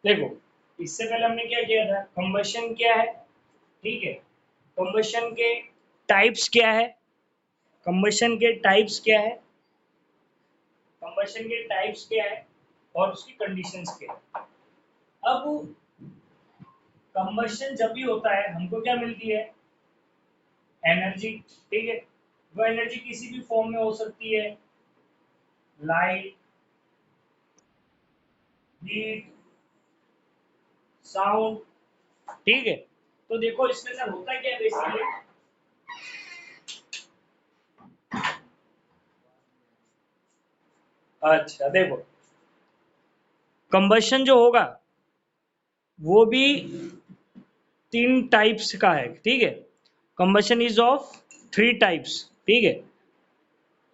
देखो इससे पहले हमने क्या किया था, कंबशन क्या है, ठीक है, कंबशन के टाइप्स क्या है, कंबशन के टाइप्स क्या है, कंबशन के टाइप्स क्या है और उसकी कंडीशंस क्या है। अब कंबशन जब भी होता है हमको क्या मिलती है, एनर्जी, ठीक है। वो एनर्जी किसी भी फॉर्म में हो सकती है, लाइट, हीट, साउंड, ठीक है। तो देखो इसके अंदर होता क्या है बेसिकली, अच्छा देखो कंबशन जो होगा वो भी 3 टाइप्स का है, ठीक है। कंबशन इज ऑफ 3 टाइप्स, ठीक है।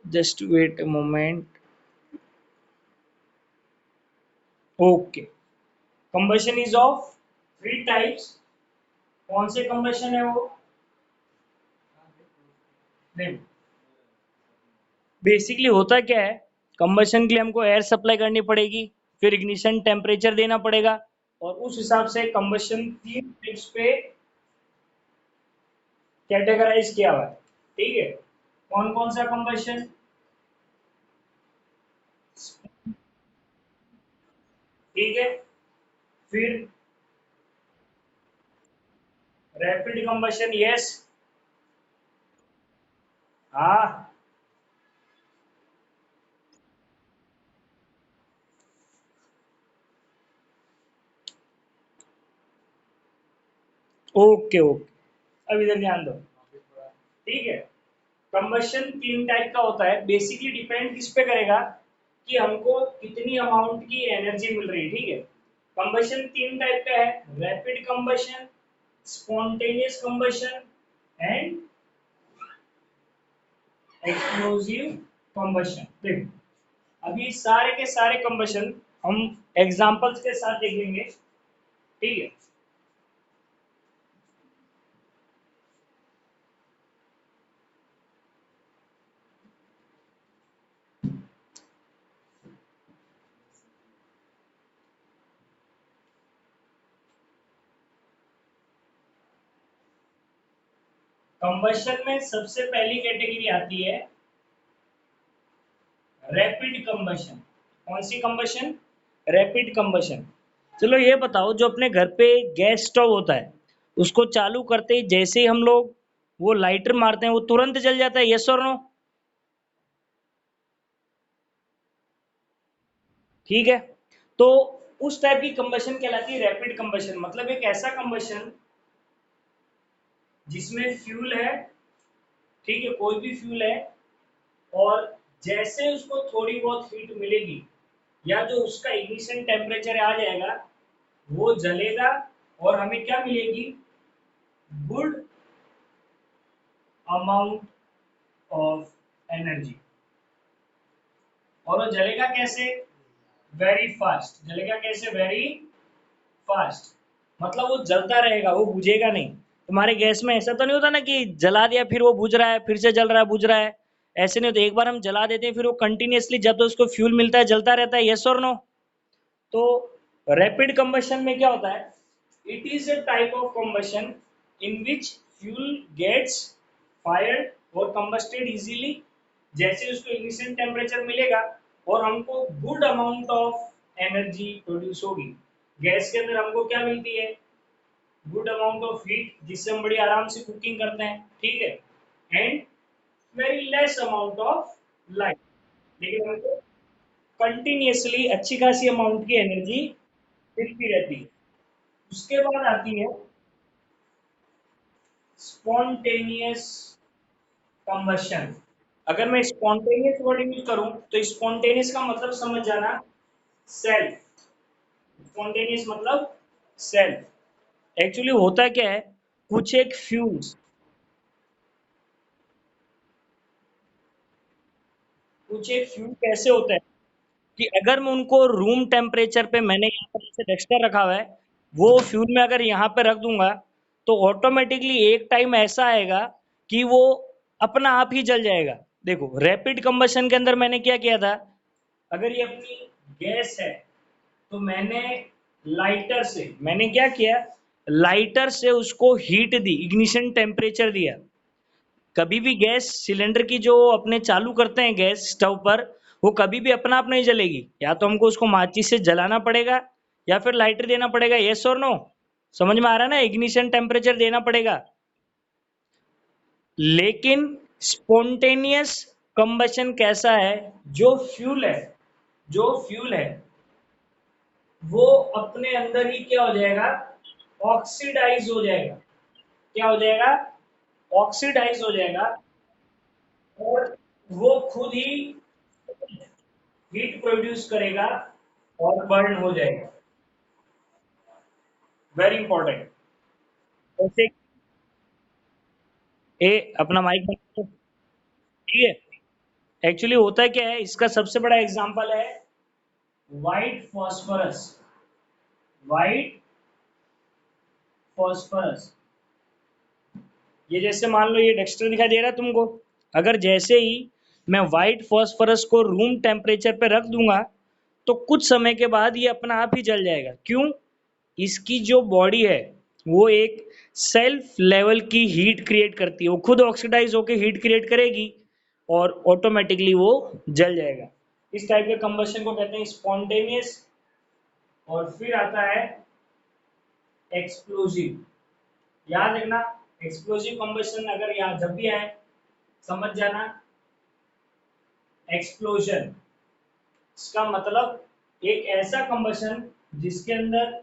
Just wait a moment, okay. Combustion is of 3 types. कौन से कंबशन है वो, देखो बेसिकली होता क्या है, कंबशन के लिए हमको एयर सप्लाई करनी पड़ेगी, फिर इग्निशन टेम्परेचर देना पड़ेगा, और उस हिसाब से कंबशन 3 टाइप्स पे कैटेगराइज किया हुआ है, ठीक है। कौन कौन सा कंबशन, ठीक है, फिर रैपिड कंबशन, यस, हाँ, ओके ओके, अब इधर ध्यान दो, ठीक है। कंबशन 3 टाइप का होता है, बेसिकली डिपेंड किस पे करेगा कि हमको कितनी अमाउंट की एनर्जी मिल रही है, ठीक है। कंबशन 3 टाइप का है, rapid combustion, spontaneous combustion and explosive combustion. देखो अभी सारे के सारे कंबशन हम एग्जांपल्स के साथ देखेंगे, ठीक है। कंबशन में सबसे पहली कैटेगरी आती है रैपिड कंबशन। कौन सी कंबशन, रैपिड कंबशन। चलो ये बताओ, जो अपने घर पे गैस स्टोव होता है उसको चालू करते ही जैसे ही हम लोग वो लाइटर मारते हैं वो तुरंत जल जाता है, यस और नो, ठीक है। तो उस टाइप की कंबशन कहलाती है रैपिड कंबशन, मतलब एक ऐसा कंबशन जिसमें फ्यूल है, ठीक है, कोई भी फ्यूल है, और जैसे उसको थोड़ी बहुत हीट मिलेगी या जो उसका इग्निशन टेम्परेचर आ जाएगा वो जलेगा, और हमें क्या मिलेगी, गुड अमाउंट ऑफ एनर्जी। और वो जलेगा कैसे, वेरी फास्ट, जलेगा कैसे, वेरी फास्ट, मतलब वो जलता रहेगा, वो बुझेगा नहीं। तुम्हारे गैस में ऐसा तो नहीं होता ना कि जला दिया फिर वो बुझ रहा है, फिर से जल रहा है, बुझ रहा है, ऐसे नहीं होता। एक बार हम जला देते हैं फिर वो कंटिन्यूअसली जब तक उसको फ्यूल मिलता है जलता रहता है, यस और नो। तो रैपिड कंबशन में क्या होता है, it is a type of combustion in which fuel gets fired और कंबस्टेड इजीली, जैसे उसको इनिशियल टेम्परेचर मिलेगा और हमको good amount of energy produce होगी। गैस के अंदर हमको क्या मिलती है, गुड अमाउंट ऑफ हीट, जिससे हम बड़ी आराम से कुकिंग करते हैं, ठीक है, and very less amount of light, लेकिन हमको कंटिन्यूअसली अच्छी खासी अमाउंट की एनर्जी मिलती रहती है। उसके बाद आती है स्पॉन्टेनियस कंबशन। अगर मैं स्पॉन्टेनियस वर्ड यूज करूं तो स्पॉन्टेनियस का मतलब समझ जाना, सेल्फ। स्पॉन्टेनियस मतलब सेल्फ। एक्चुअली होता क्या है, कुछ एक फ्यूल्स, कुछ एक फ्यूल कैसे होता है कि अगर मैं उनको रूम टेम्परेचर पे, मैंने यहाँ पर जैसे डेक्स्टर रखा हुआ है, वो फ्यूल में अगर यहाँ पे रख दूंगा तो ऑटोमेटिकली एक टाइम ऐसा आएगा कि वो अपना आप ही जल जाएगा। देखो रैपिड कंबशन के अंदर मैंने क्या किया था, अगर ये अपनी गैस है तो मैंने लाइटर से मैंने क्या किया, लाइटर से उसको हीट दी, इग्निशन टेम्परेचर दिया। कभी भी गैस सिलेंडर की जो अपने चालू करते हैं गैस स्टोव पर, वो कभी भी अपना आप नहीं जलेगी, या तो हमको उसको माचिस से जलाना पड़ेगा या फिर लाइटर देना पड़ेगा। यस और नो? समझ में आ रहा है ना? इग्निशन टेम्परेचर देना पड़ेगा। लेकिन स्पॉन्टेनियस कंबशन कैसा है, जो फ्यूल है, जो फ्यूल है वो अपने अंदर ही क्या हो जाएगा, ऑक्सीडाइज हो जाएगा। क्या हो जाएगा? ऑक्सीडाइज हो जाएगा, और वो खुद ही हीट प्रोड्यूस करेगा और बर्न हो जाएगा। Very important. जैसे ए अपना माइक बंद करो, ठीक है। एक्चुअली होता है क्या है, इसका सबसे बड़ा एग्जांपल है व्हाइट फॉस्फोरस। व्हाइट फॉस्फोरस, ये जैसे मान लो ये डेक्सटर दिखाई दे रहा है तुमको, अगर जैसे ही मैं व्हाइट फॉस्फोरस को रूम टेम्परेचर पे रख दूंगा, तो कुछ समय के बाद ये अपना आप ही जल जाएगा। क्यों? इसकी जो बॉडी है वो एक सेल्फ लेवल की हीट क्रिएट करती है, वो खुद ऑक्सीडाइज होकर हीट क्रिएट करेगी और ऑटोमेटिकली वो जल जाएगा। इस टाइप के कंबशन को कहते हैं स्पॉन्टेनियस। और फिर आता है एक्सप्लोजिव। याद रखना, एक्सप्लोजिव कंबशन अगर यहाँ जब भी आए समझ जाना। एक्सप्लोजन, इसका मतलब एक ऐसा कंबशन जिसके अंदर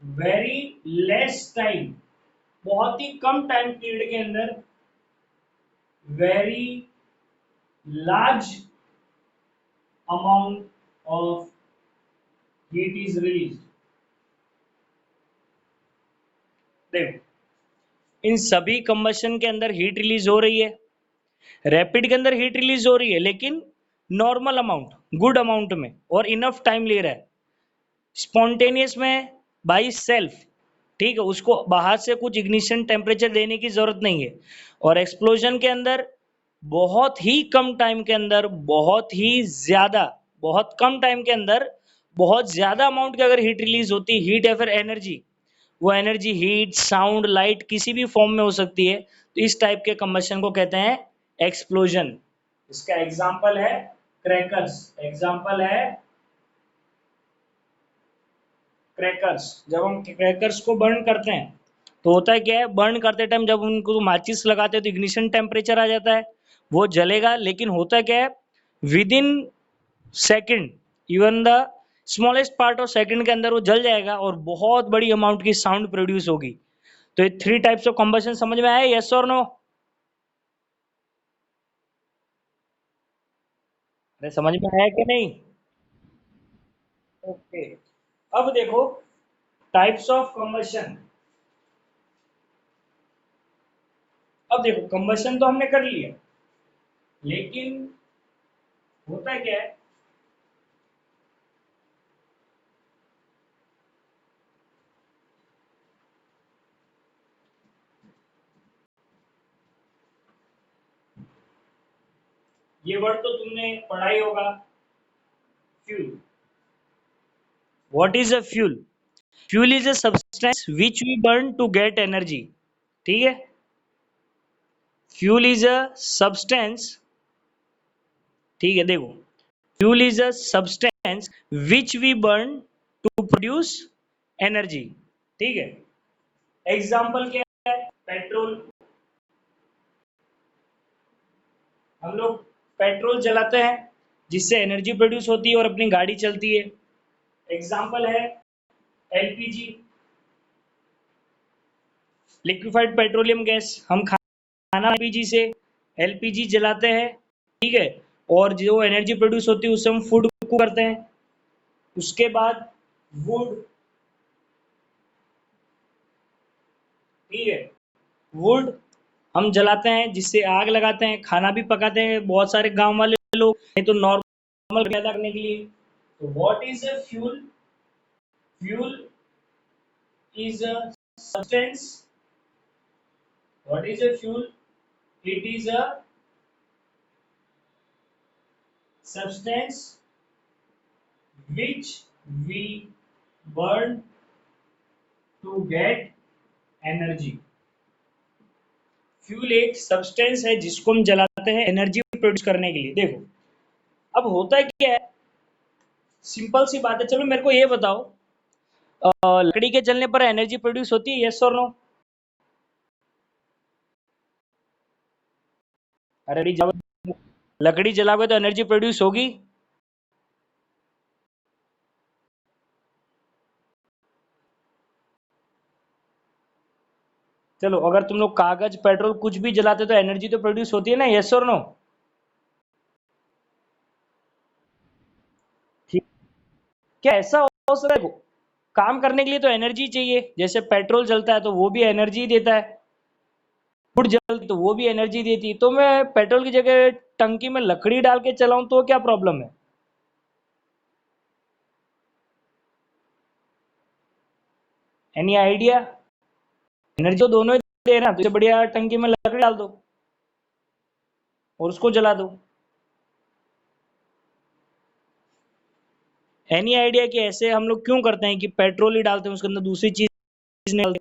वेरी लेस टाइम, बहुत ही कम टाइम पीरियड के अंदर very large amount of heat is release. देखो, इन सभी कंबशन के अंदर हीट रिलीज हो रही है। रैपिड के अंदर हीट रिलीज हो रही है लेकिन नॉर्मल अमाउंट, गुड अमाउंट में, और इनफ टाइम ले रहा है। स्पॉन्टेनियस में बाई सेल्फ, ठीक है, उसको बाहर से कुछ इग्निशन टेम्परेचर देने की जरूरत नहीं है। और एक्सप्लोजन के अंदर बहुत ही कम टाइम के अंदर, बहुत ही ज्यादा, बहुत कम टाइम के अंदर बहुत ज्यादा अमाउंट की अगर हीट रिलीज होती, हीट या फिर एनर्जी, वो एनर्जी हीट, साउंड, लाइट किसी भी फॉर्म में हो सकती है, तो इस टाइप के कंबशन को कहते हैं एक्सप्लोजन। इसका एग्जाम्पल है क्रैकर्स। एग्जाम्पल है क्रैकर्स। जब हम क्रैकर्स को बर्न करते हैं तो होता है क्या है, बर्न करते टाइम जब उनको माचिस लगाते हैं तो इग्निशन टेम्परेचर आ जाता है, वो जलेगा। लेकिन होता क्या है, with in second, even the smallest part of second के अंदर वो जल जाएगा और बहुत बड़ी अमाउंट की साउंड प्रोड्यूस होगी। तो ये थ्री टाइप्स ऑफ कंबशन समझ में आया? यस और नो? अरे समझ में आया कि नहीं? ओके। अब देखो टाइप्स ऑफ कंबशन। अब देखो कंबशन तो हमने कर लिया, लेकिन होता क्या है, ये वर्ड तो तुमने पढ़ा ही होगा, fuel. What is a fuel? Fuel is a substance which we burn to get energy. ठीक है, फ्यूल इज अ सब्सटेंस, ठीक है, देखो, fuel is a substance which we burn to produce energy. ठीक है, एग्जाम्पल क्या है? पेट्रोल। हम लोग पेट्रोल जलाते हैं जिससे एनर्जी प्रोड्यूस होती है और अपनी गाड़ी चलती है। एग्जाम्पल है एलपीजी, लिक्विफाइड पेट्रोलियम गैस। हम खाना एलपीजी से, एलपीजी जलाते हैं, ठीक है, और जो एनर्जी प्रोड्यूस होती है उससे हम फूड कुक करते हैं। उसके बाद वुड, ठीक है, वुड हम जलाते हैं जिससे आग लगाते हैं, खाना भी पकाते हैं बहुत सारे गांव वाले लोग, नहीं तो नॉर्मल पैदा करने के लिए। तो what is a fuel? Fuel is a substance. What is a fuel? It is a substance which we burn to get energy. Fuel एक सब्सटेंस है जिसको हम जलाते हैं एनर्जी प्रोड्यूस करने के लिए। देखो अब होता है क्या है, सिंपल सी बात है। चलो मेरे को ये बताओ, लकड़ी के जलने पर एनर्जी प्रोड्यूस होती है, यस और नो? अरे लकड़ी जलाओगे तो एनर्जी प्रोड्यूस होगी। चलो अगर तुम लोग कागज पेट्रोल कुछ भी जलाते तो एनर्जी तो प्रोड्यूस होती है ना, यस और नो? ठीक। क्या ऐसा हो सकता है? काम करने के लिए तो एनर्जी चाहिए, जैसे पेट्रोल जलता है तो वो भी एनर्जी देता है, वुड जलती तो वो भी एनर्जी देती है। तो मैं पेट्रोल की जगह टंकी में लकड़ी डाल के चलाऊं तो क्या प्रॉब्लम है? Any idea? एनर्जी तो दोनों ही दे रहा है, तो इससे बढ़िया टंकी में लकड़ी डाल दो और उसको जला दो। एनी आइडिया कि ऐसे हम लोग क्यों करते हैं कि पेट्रोल ही डालते हैं उसके अंदर दूसरी चीज नहीं डालते?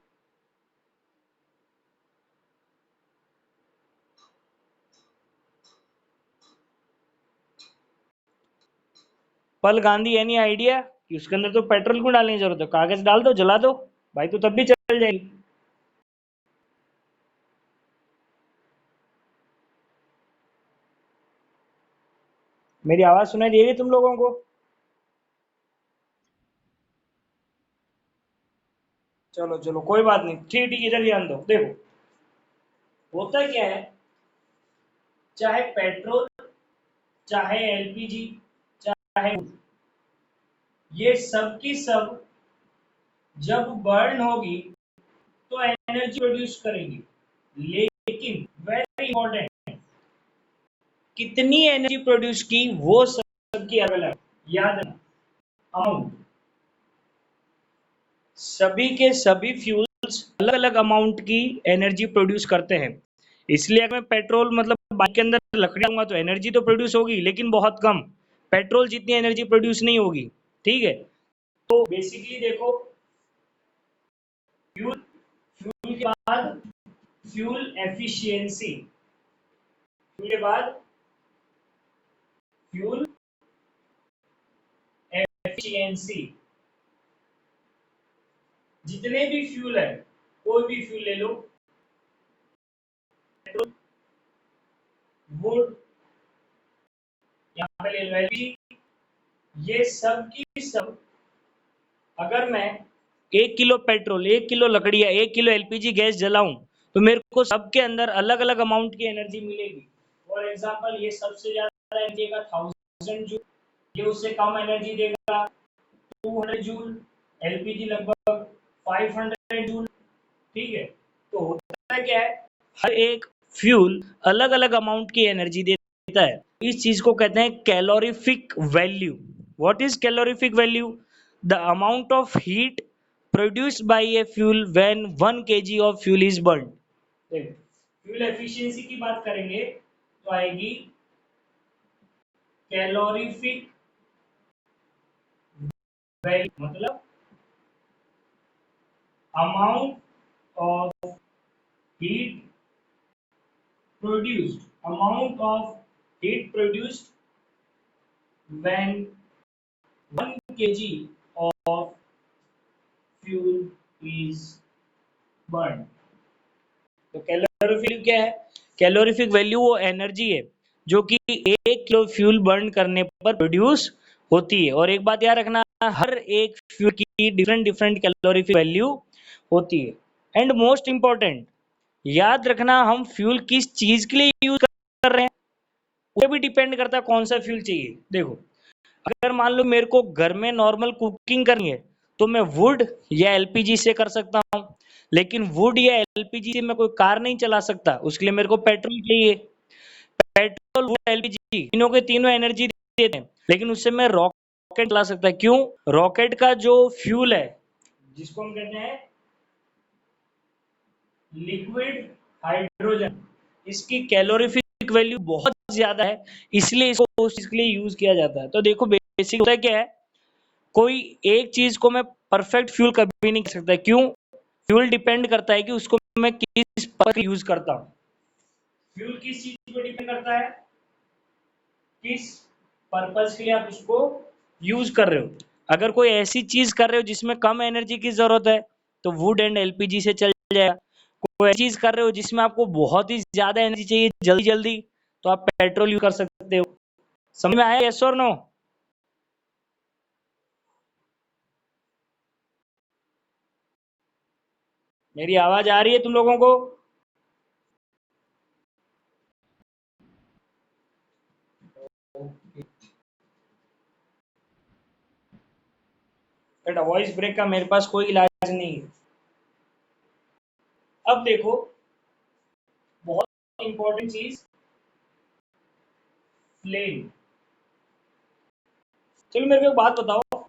पल गांधी, एनी आइडिया कि उसके अंदर तो पेट्रोल क्यों डालने की जरूरत है, कागज डाल दो जला दो भाई, तो तब भी चल जाएगी। मेरी आवाज सुनाई दे रही है तुम लोगों को? चलो चलो कोई बात नहीं, ठीक ठीक, इधर ध्यान दो। देखो होता क्या है, चाहे पेट्रोल, चाहे एलपीजी, चाहे ये सब की सब जब बर्न होगी तो एनर्जी प्रोड्यूस करेगी। लेकिन वेरी इंपॉर्टेंट, कितनी एनर्जी प्रोड्यूस की वो सबकी अलग अलग, याद रखना अमाउंट। सभी के सभी फ्यूल्स अलग अलग अमाउंट की एनर्जी प्रोड्यूस करते हैं। इसलिए अगर मैं पेट्रोल मतलब बाइक के अंदर लकड़ी डालूंगा तो एनर्जी तो प्रोड्यूस होगी लेकिन बहुत कम, पेट्रोल जितनी एनर्जी प्रोड्यूस नहीं होगी। ठीक है, तो बेसिकली देखो, फ्यूल, फ्यूल के बाद फ्यूल एफिशिएंसी, फ्यूल के बाद फ्यूल एफिशिएंसी। जितने भी फ्यूल है, कोई भी फ्यूल ले लो, पेट्रोल, वुड, यहाँ पे ले लो एलपीजी, ये सब की सब, अगर मैं 1 किलो पेट्रोल, 1 किलो लकड़ी या 1 किलो एलपीजी गैस जलाऊं तो मेरे को सबके अंदर अलग अलग अमाउंट की एनर्जी मिलेगी। फॉर एग्जाम्पल ये सबसे ज्यादा एनर्जी देगा 1000 जूल, ये उससे कम एनर्जी देगा 200 जूल, एलपीजी लगभग 500 जूल। ठीक है, तो होता क्या है, हर एक फ्यूल अलग अलग अमाउंट की एनर्जी देता है। इस चीज को कहते हैं calorific value. What is calorific value? The amount of heat produced by a fuel when 1 kg of fuel is burn. Fuel efficiency की बात करेंगे तो आएगी कैलोरीफिक वैल्यू, मतलब amount of heat produced, amount of heat produced when 1 kg of fuel is burned। तो calorific क्या है? Calorific value वो एनर्जी है जो कि 1 किलो फ्यूल बर्न करने पर प्रोड्यूस होती है। और एक बात याद रखना, हर एक फ्यूल की डिफरेंट डिफरेंट कैलोरीफिक वैल्यू होती है। एंड मोस्ट इंपॉर्टेंट, याद रखना हम फ्यूल किस चीज के लिए यूज कर रहे हैं वो भी डिपेंड करता है कौन सा फ्यूल चाहिए। देखो अगर मान लो मेरे को घर में नॉर्मल कुकिंग करनी है तो मैं वुड या एलपीजी से कर सकता हूँ, लेकिन वुड या एलपीजी से मैं कोई कार नहीं चला सकता, उसके लिए मेरे को पेट्रोल चाहिए। पेट्रोल, वुड, एलपीजी तीनों के तीनों एनर्जी देते हैं, लेकिन उससे मैं रॉकेट चला सकता है। क्यों? रॉकेट का जो फ्यूल है जिसको हम कहते हैं लिक्विड हाइड्रोजन, इसकी कैलोरीफिक वैल्यू बहुत ज्यादा है, इसलिए इसको उस चीज के लिए यूज किया जाता है। तो देखो बेसिक होता है क्या है, कोई एक चीज को मैं परफेक्ट फ्यूल कभी नहीं कह सकता। क्यों? फ्यूल डिपेंड करता है कि उसको मैं किस पर यूज करता हूँ। फ्यूल किस चीज पर डिपेंड करता है? किस पर्पज के लिए आप उसको यूज कर रहे हो। अगर कोई ऐसी चीज कर रहे हो जिसमें कम एनर्जी की जरूरत है तो वुड एंड एलपीजी से चल जाएगा। कोई ऐसी चीज कर रहे हो जिसमें आपको बहुत ही ज्यादा एनर्जी चाहिए जल्दी जल्दी, तो आप पेट्रोल यूज कर सकते हो। समझ में आया? यस और नो? मेरी आवाज आ रही है तुम लोगों को? बेटा वॉइस ब्रेक का मेरे पास कोई इलाज नहीं है। अब देखो, बहुत इंपॉर्टेंट चीज, फ्लेम। चलो मेरे को एक बात बताओ,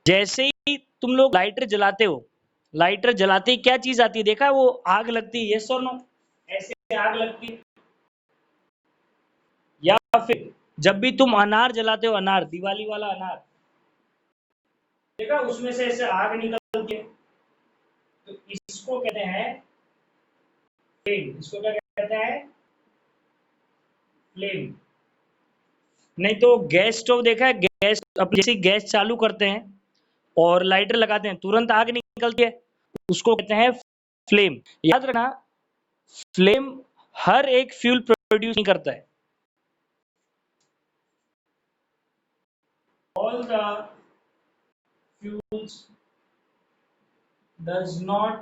जैसे ही तुम लोग लाइटर जलाते हो, लाइटर जलाते ही क्या चीज आती है? देखा है वो आग लगती है, यस और नो? ऐसे आग लगती है। या फिर जब भी तुम अनार जलाते हो, अनार, दिवाली वाला अनार, देखा उसमें से ऐसे आग निकलती है, तो इसको कहते हैं फ्लेम। इसको क्या कहते हैं? फ्लेम। नहीं तो गैस स्टोव देखा है? गैस, अब जैसे ही गैस चालू करते हैं और लाइटर लगाते हैं तुरंत आग निकलती है, उसको कहते हैं फ्लेम। याद रखना, फ्लेम हर एक फ्यूल प्रोड्यूस नहीं करता है। All the fuels does not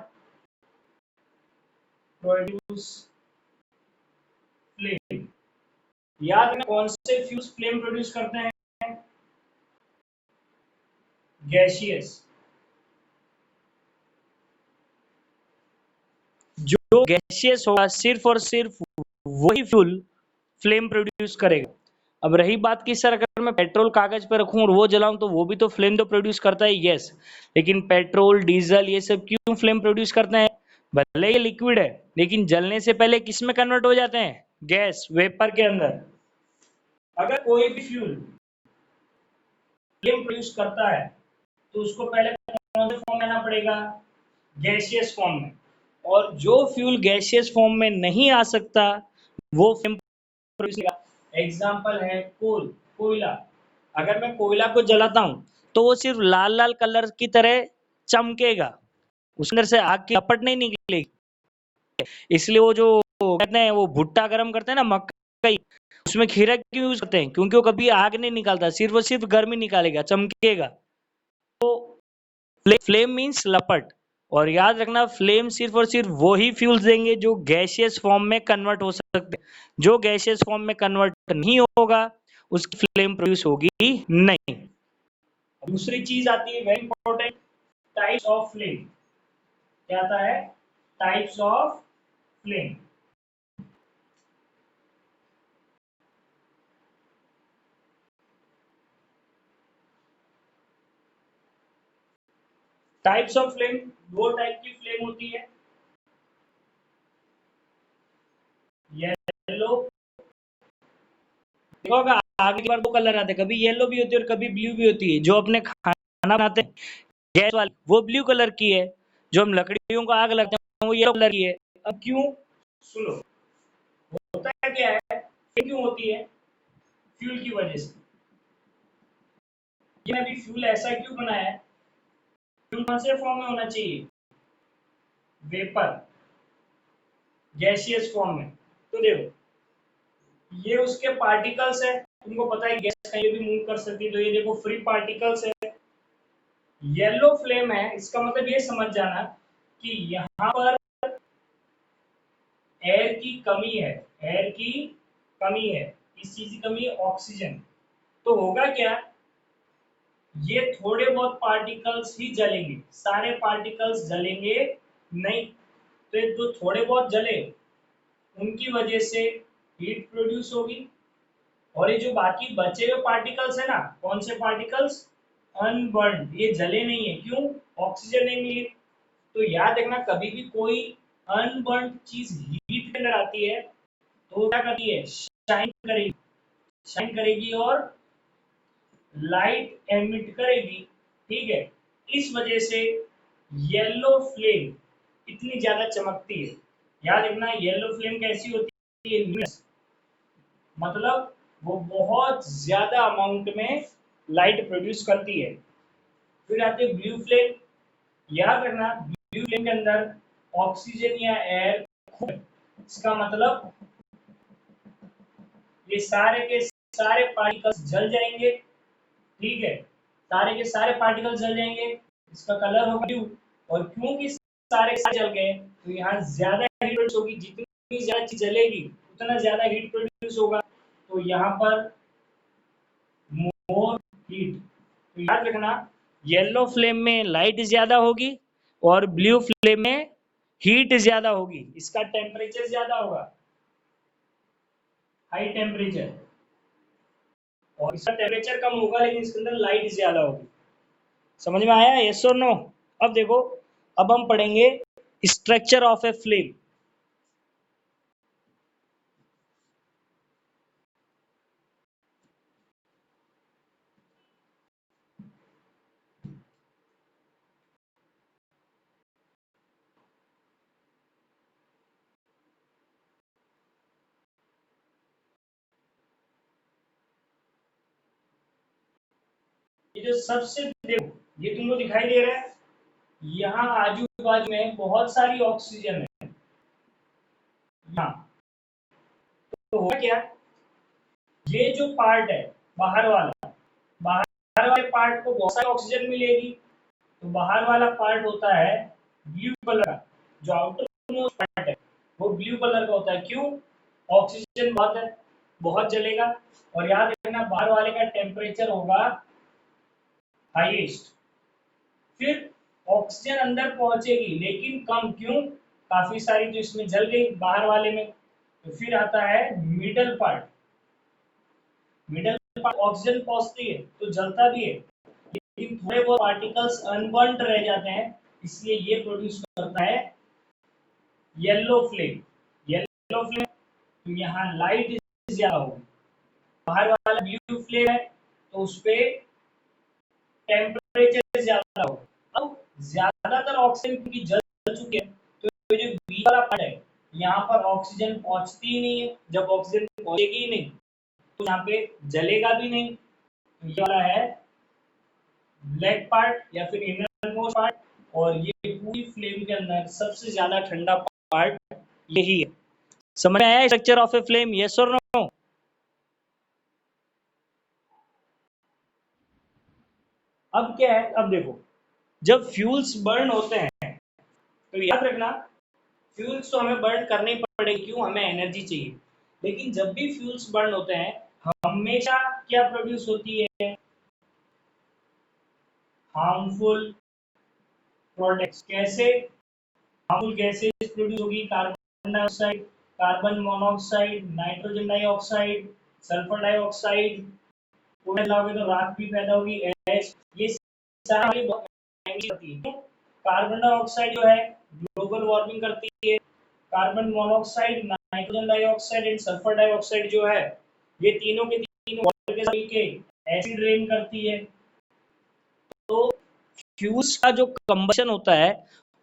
produce flame. याद रखना, कौन से फ्यूल्स फ्लेम प्रोड्यूस करते हैं? गैसियस। जो गैसियस होगा सिर्फ और सिर्फ वही फ्यूल फ्लेम प्रोड्यूस करेगा। अब रही बात कि सर अगर मैं पेट्रोल कागज पर रखूं और वो जलाऊं तो वो भी तो फ्लेम तो प्रोड्यूस करता है, यस। लेकिन पेट्रोल, डीजल, ये सब क्यों फ्लेम प्रोड्यूस करते हैं? भले ये लिक्विड है लेकिन जलने से पहले किस में कन्वर्ट हो जाते हैं? गैस, वेपर के अंदर। अगर कोई भी फ्यूल फ्लेम प्रोड्यूस करता है तो उसको पहले कौन से फॉर्म में आना पड़ेगा? गैसियस फॉर्म में। और जो फ्यूल गैसियस फॉर्म में नहीं आ सकता वो फ्लेम प्रोड्यूस करेगा। एग्जाम्पल है कोल, कोयला। अगर मैं कोयला को जलाता हूं तो वो सिर्फ लाल लाल कलर की तरह चमकेगा, उसके अंदर से आग की लपट नहीं निकलेगी। इसलिए वो जो कहते हैं वो भुट्टा गर्म करते हैं ना, मकई, उसमें खीरा क्यों यूज करते हैं? क्योंकि वो कभी आग नहीं निकालता, सिर्फ वो सिर्फ गर्मी निकालेगा, चमकेगा। तो फ्लेम मीन्स लपट। और याद रखना, फ्लेम सिर्फ और सिर्फ वो ही फ्यूल्स देंगे जो गैसियस फॉर्म में कन्वर्ट हो सकते हैं। जो गैसियस फॉर्म में कन्वर्ट नहीं होगा उसकी फ्लेम प्रोड्यूस होगी नहीं। दूसरी चीज आती है very important, types of flame. क्या आता है? Types of flame. Types of flame, दो टाइप की फ्लेम होती है, येलो। देखो होगा आगे की बार दो कलर आते हैं, कभी येलो भी होती है और कभी ब्लू भी होती है। जो अपने खाना बनाते हैं गैस वाली वो ब्लू कलर की है, जो हम लकड़ियों को आग लगाते हैं वो येलो कलर की है। अब क्यों? सुनो, होता है क्या है, ये क्यों होती है? फ्यूल की वजह से। ये अभी फ्यूल ऐसा क्यों बनाया है? फ्यूल कौन से फॉर्म में होना चाहिए? वेपर, गैसियस फॉर्म में। तो देखो, ये उसके पार्टिकल्स है, तुमको पता है गैस कहीं भी मूव कर सकती है, तो ये देखो फ्री पार्टिकल्स है। येलो फ्लेम है, इसका मतलब ये समझ जाना कि यहाँ पर एयर की कमी है, एयर की कमी है। इस चीज की कमी है, ऑक्सीजन। तो होगा क्या, ये थोड़े बहुत पार्टिकल्स ही जलेंगे, सारे पार्टिकल्स जलेंगे नहीं। तो ये जो थोड़े बहुत जले उनकी वजह से हीट प्रोड्यूस होगी। और ये जो बाकी बचे हुए पार्टिकल्स है ना, कौन से पार्टिकल्स? अनबर्न, ये जले नहीं है। क्यों? ऑक्सीजन नहीं मिली। तो याद रखना, कभी भी कोई अनबर्न चीज हीट के अंदर आती है तो क्या करती है? शाइन करेगी, शाइन करेगी और लाइट एमिट करेगी, ठीक है। इस वजह से येलो फ्लेम इतनी ज्यादा चमकती है। याद रखना, येलो फ्लेम कैसी होती है, luminous, मतलब वो बहुत ज्यादा अमाउंट में लाइट प्रोड्यूस करती है। फिर आते हैं ब्लू फ्लेम। याद रखना, ब्लू फ्लेम के अंदर ऑक्सीजन या एयर, इसका मतलब ये सारे के सारे पार्टिकल्स जल जाएंगे, ठीक है, सारे के सारे पार्टिकल्स जल जाएंगे, इसका कलर होगा ब्लू। और क्योंकि सारे जल गए तो यहाँ ज्यादा हीट प्रोड्यूस होगी, जितनी ज्यादा चीज जलेगी उतना ज्यादा हीट प्रोड्यूस होगा, तो यहाँ पर मोर हीट। तो याद रखना, येलो फ्लेम में लाइट ज्यादा होगी और ब्लू फ्लेम में हीट ज्यादा होगी, इसका टेम्परेचर ज्यादा होगा, हाई टेम्परेचर, और इसका टेम्परेचर कम होगा लेकिन इसके अंदर लाइट ज्यादा होगी। समझ में आया, यस और नो? अब देखो, अब हम पढ़ेंगे स्ट्रक्चर ऑफ ए फ्लेम। ये जो सबसे, देखो ये तुमको दिखाई दे रहा है, यहाँ आजू बाजू में बहुत सारी ऑक्सीजन है यहाँ। तो होगा क्या, ये जो पार्ट है बाहर वाला, बाहर वाले पार्ट को बहुत सारी ऑक्सीजन मिलेगी, तो बाहर वाला पार्ट होता है ब्लू कलर का, जो आउटर मोस्ट पार्ट है वो ब्लू कलर का होता है। क्यों? ऑक्सीजन बहुत है, बहुत जलेगा। और याद रखना, बाहर वाले का टेम्परेचर होगा हाईएस्ट। फिर ऑक्सीजन अंदर पहुंचेगी लेकिन कम, क्यों? काफी सारी जो इसमें जल गई बाहर वाले में। तो फिर आता है middle part. Middle part oxygen पहुंचती है तो जलता भी है, लेकिन थोड़े बहुत पार्टिकल्स अनबर्न्ड रह जाते हैं, इसलिए ये प्रोड्यूस करता है येलो फ्लेम। येलो फ्लेम, तो यहाँ लाइट ज्यादा होगी। बाहर वाला ब्लू फ्लेम है तो उस पे टेम्परेचर ज्यादा होगा। अब ज्यादातर ऑक्सीजन क्योंकि जल चुके हैं, तो ये जो बीच वाला पार्ट है यहाँ पर ऑक्सीजन पहुंचती ही नहीं है। जब ऑक्सीजन पहुंचेगी ही नहीं तो यहाँ पे जलेगा भी नहीं। तो ये वाला है ब्लैक पार्ट या फिर इनर मोस्ट पार्ट, और ये पूरी फ्लेम के अंदर सबसे ज्यादा ठंडा पार्ट यही है। समझ में आया structure of a flame, yes और नो? अब क्या है, अब देखो, जब फ्यूल्स बर्न होते हैं तो याद रखना, फ्यूल्स तो हमें बर्न करने ही पड़ेगी, क्यों? हमें एनर्जी चाहिए। लेकिन जब भी फ्यूल्स बर्न होते हैं हमेशा क्या प्रोड्यूस होती है, हार्मफुल प्रोडक्ट्स। कैसे हार्मफुल गैसेज प्रोड्यूस होगी? Carbon dioxide, carbon monoxide, nitrogen dioxide, sulphur dioxide, कोई लगाओगे तो राख भी पैदा होगी, ऐश, ये सारी बहुत होती है। कार्बन डाइऑक्साइड जो है ग्लोबल वार्मिंग करती है, carbon monoxide, nitrogen dioxide and sulphur dioxide जो है, ये तीनों के तीनों वाटर के साथ मिलके एसिड रेन करती है। तो फ्यूल्स का जो कंबशन होता है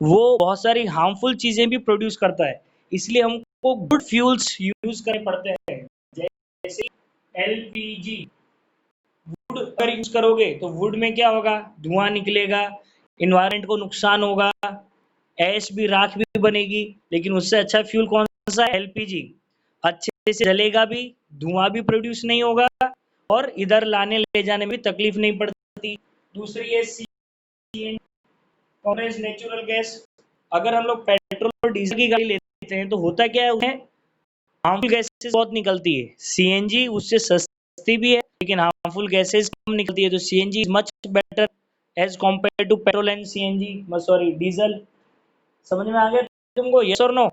वो बहुत सारी हार्मफुल चीजें भी प्रोड्यूस करता है, इसलिए हमको गुड फ्यूल्स यूज करने पड़ते हैं। जैसे एलपीजी, वुड अगर यूज करोगे तो वुड में क्या होगा, धुआं निकलेगा, इन्वायरमेंट को नुकसान होगा, ऐश भी, राख भी बनेगी। लेकिन उससे अच्छा फ्यूल कौन सा है? एलपीजी। अच्छे से जलेगा भी, धुआं भी प्रोड्यूस नहीं होगा, और इधर लाने ले जाने में तकलीफ नहीं पड़ती। दूसरी है सीएनजी, कॉमरेज नेचुरल गैस। अगर हम लोग पेट्रोल और डीजल की गाड़ी लेते हैं तो होता क्या है, उसमें हार्मफुल गैसेस बहुत निकलती है। सीएनजी उससे सस्ती भी है लेकिन हार्मफुल गैसेस कम निकलती है, तो CNG is much better as compare to petrol and CNG, sorry diesel. समझ में आ गया तुमको, यस और नो?